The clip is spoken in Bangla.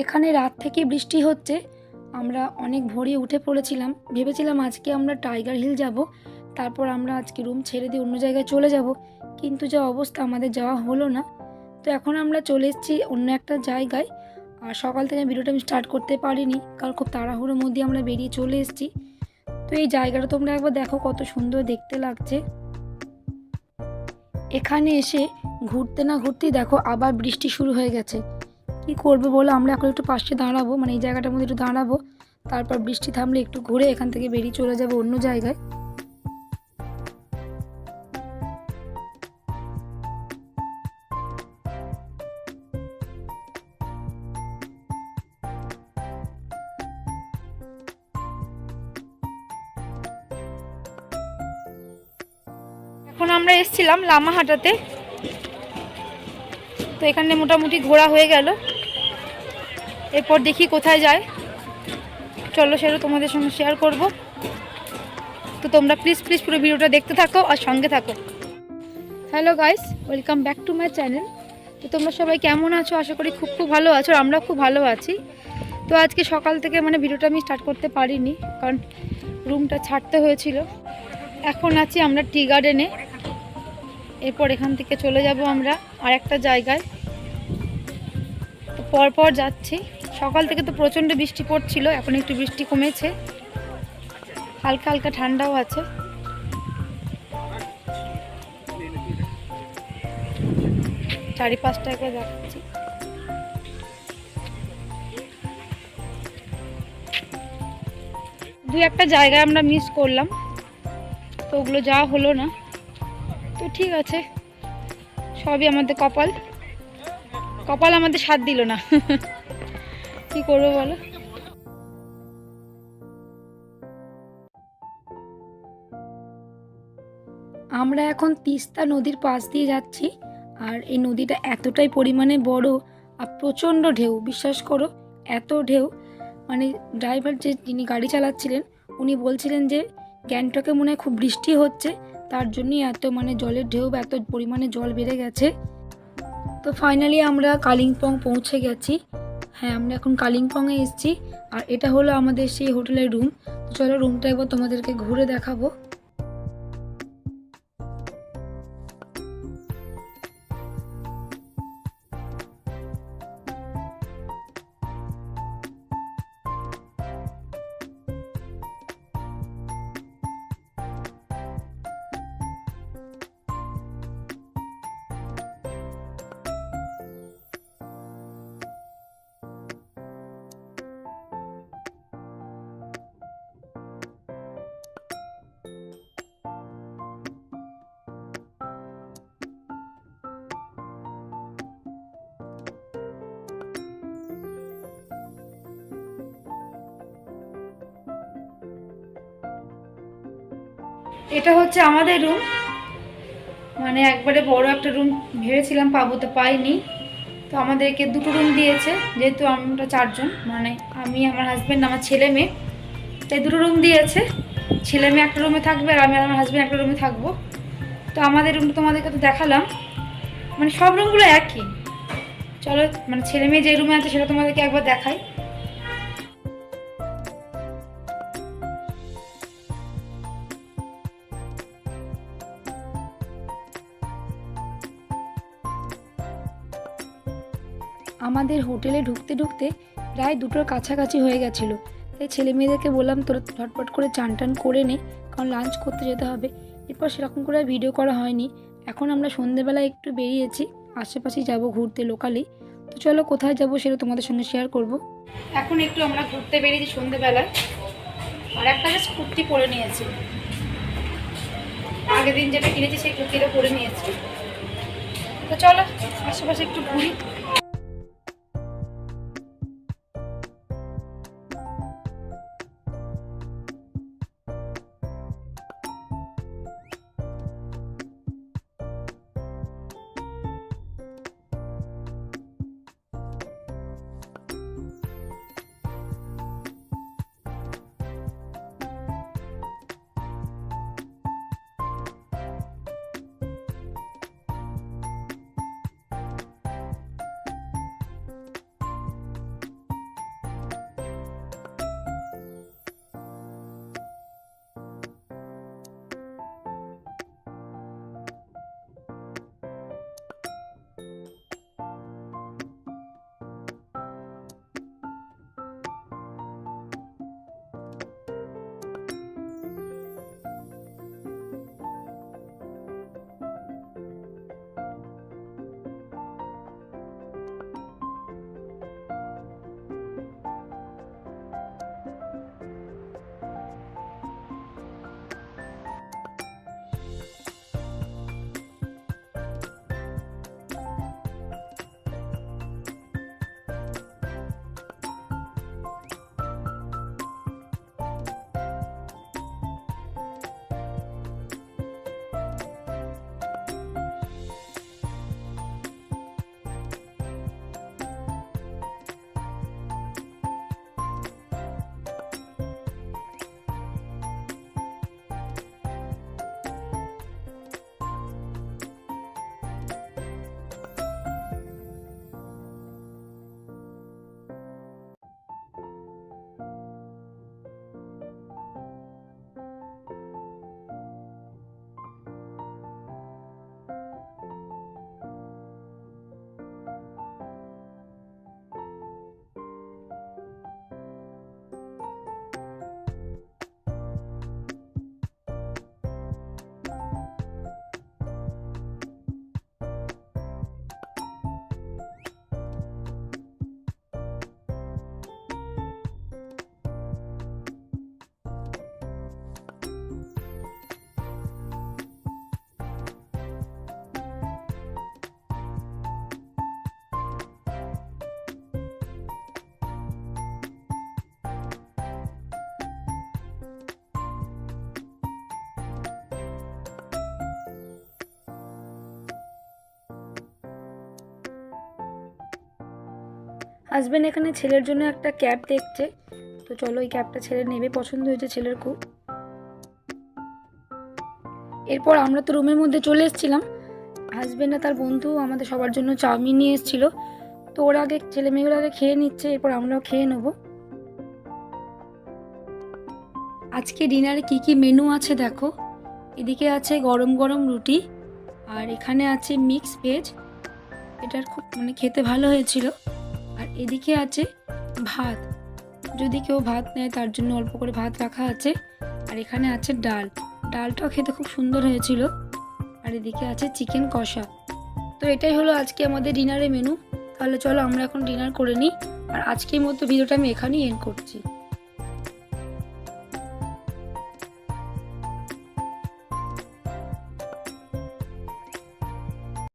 এখানে রাত থেকে বৃষ্টি হচ্ছে। আমরা অনেক ভোরে উঠে পড়েছিলাম, ভেবেছিলাম আজকে আমরা টাইগার হিল যাব, তারপর আমরা আজকে রুম ছেড়ে দিয়ে অন্য জায়গায় চলে যাব, কিন্তু যা অবস্থা আমাদের যাওয়া হলো না। তো এখন আমরা চলে এসেছি অন্য একটা জায়গায়। আর সকাল থেকে ভিডিওটা আমি স্টার্ট করতে পারিনি, কারণ খুব তাড়াহুড়োর মধ্যে আমরা বেরিয়ে চলে এসেছি। তো এই জায়গাটা তোমরা একবার দেখো, কত সুন্দর দেখতে লাগছে। এখানে এসে ঘুরতে না ঘুরতেই দেখো আবার বৃষ্টি শুরু হয়ে গেছে। কি করবে বলো, আমরা এখন একটু পাশে দাঁড়াবো, মানে এই জায়গাটার মধ্যে একটু দাঁড়াবো, তারপর বৃষ্টি থামলে একটু ঘুরে এখান থেকে বেরিয়ে চলে যাবো অন্য জায়গায়। এখন আমরা এসেছিলাম লামাহাটাতে, তো এখানে মোটামুটি ঘোরা হয়ে গেল। এরপর দেখি কোথায় যায়, চলো সেটা তোমাদের সঙ্গে শেয়ার করব। তো তোমরা প্লিজ পুরো ভিডিওটা দেখতে থাকো আর সঙ্গে থাকো। Hello guys, welcome back to my channel. তো তোমরা সবাই কেমন আছো? আশা করি খুব ভালো আছো, আর আমরা খুব ভালো আছি। তো আজকে সকাল থেকে ভিডিওটা আমি স্টার্ট করতে পারিনি, কারণ রুমটা ছাড়তে হয়েছিল। এখন আছি আমরা টি গার্ডেনে, এরপর এখান থেকে চলে যাব আমরা আর একটা জায়গায়। তো পরপর যাচ্ছি। সকাল থেকে তো প্রচণ্ড বৃষ্টি পড়ছিল, এখন একটু বৃষ্টি কমেছে, হালকা হালকা ঠান্ডাও আছে। চারিপাশটাকে যাচ্ছি। দু একটা জায়গায় আমরা মিস করলাম, তো ওগুলো যাওয়া হলো না। তো ঠিক আছে, সবই আমাদের কপাল আমাদের সাথ দিল না। কি করবো বলো। আমরা এখন তিস্তা নদীর পাশ দিয়ে যাচ্ছি, আর এই নদীটা এতটাই পরিমাণে বড় আর প্রচণ্ড ঢেউ, বিশ্বাস করো এত ঢেউ। ড্রাইভার যিনি গাড়ি চালাচ্ছিলেন উনি বলছিলেন যে গ্যাংটকে মনে হয় খুব বৃষ্টি হচ্ছে, তার জন্যই এত জলের ঢেউ, এত পরিমাণে জল বেড়ে গেছে। তো ফাইনালি আমরা কালিম্পং পৌঁছে গেছি। হ্যাঁ, আমরা এখন কালিম্পংয়ে এসেছি, আর এটা হলো আমাদের সেই হোটেলের রুম। তো চলো রুমটা একবার তোমাদেরকে ঘুরে দেখাবো। এটা হচ্ছে আমাদের রুম, একবারে বড় একটা রুম ভেবেছিলাম পাবো, তো পাইনি। তো আমাদেরকে দুটো রুম দিয়েছে, যেহেতু আমরা চারজন, আমি, আমার হাজব্যান্ড, আমার ছেলে মেয়ে, তাই দুটো রুম দিয়েছে। ছেলে মেয়ে একটা রুমে থাকবে আর আমি আর আমার হাজব্যান্ড একটা রুমে থাকবো। তো আমাদের রুমটা তোমাদেরকে তো দেখালাম, সব রুমগুলো একই। চলো ছেলে মেয়ে যে রুমে আছে সেটা তোমাদেরকে একবার দেখাই। আমাদের হোটেলে ঢুকতে ঢুকতে প্রায় দুটোর কাছাকাছি হয়ে গেছিলো, তাই ছেলে মেয়েদেরকে বললাম তোরা ঝটপট করে চান টান করে নে, কারণ লাঞ্চ করতে যেতে হবে। এরপর সেরকম করে ভিডিও করা হয়নি। এখন আমরা সন্ধেবেলায় একটু বেরিয়েছি, আশেপাশেই যাব ঘুরতে লোকালি। তো চলো কোথায় যাব সেটা তোমাদের সঙ্গে শেয়ার করব। এখন একটু আমরা ঘুরতে বেরিয়েছি সন্ধেবেলায়, আর একটা জাস্ট কুর্তি পরে নিয়েছি, আগের দিন যেটা কিনেছি সেই কুর্তিটা পরে নিয়েছি। তো চলো আশেপাশে একটু ঘুরি। হাজব্যান্ড এখানে ছেলের জন্য একটা ক্যাব দেখছে, তো চলো এই ক্যাবটা ছেলে নেবে, পছন্দ হয়েছে ছেলের খুব। এরপর আমরা তো রুমের মধ্যে চলে এসেছিলাম। হাজব্যান্ড আর তার বন্ধু আমাদের সবার জন্য চাউমিন নিয়ে এসেছিলো, তো ওরা আগে ছেলে মেয়েগুলো আগে খেয়ে নিচ্ছে, এরপর আমরাও খেয়ে নেব। আজকে ডিনারে কি কি মেনু আছে দেখো। এদিকে আছে গরম গরম রুটি, আর এখানে আছে মিক্স ভেজ, এটার খুব খেতে ভালো হয়েছিল। আর এদিকে আছে ভাত, যদি কেউ ভাত নেয় তার জন্য অল্প করে ভাত রাখা আছে। আর এখানে আছে ডাল, ডালটাও খেতে খুব সুন্দর হয়েছিল। আর এদিকে আছে চিকেন কষা। তো এটাই হলো আজকে আমাদের ডিনারের মেনু। তাহলে চলো আমরা এখন ডিনার করে নিই, আর আজকের মতো ভিডিওটা আমি এখানেই এন্ড করছি।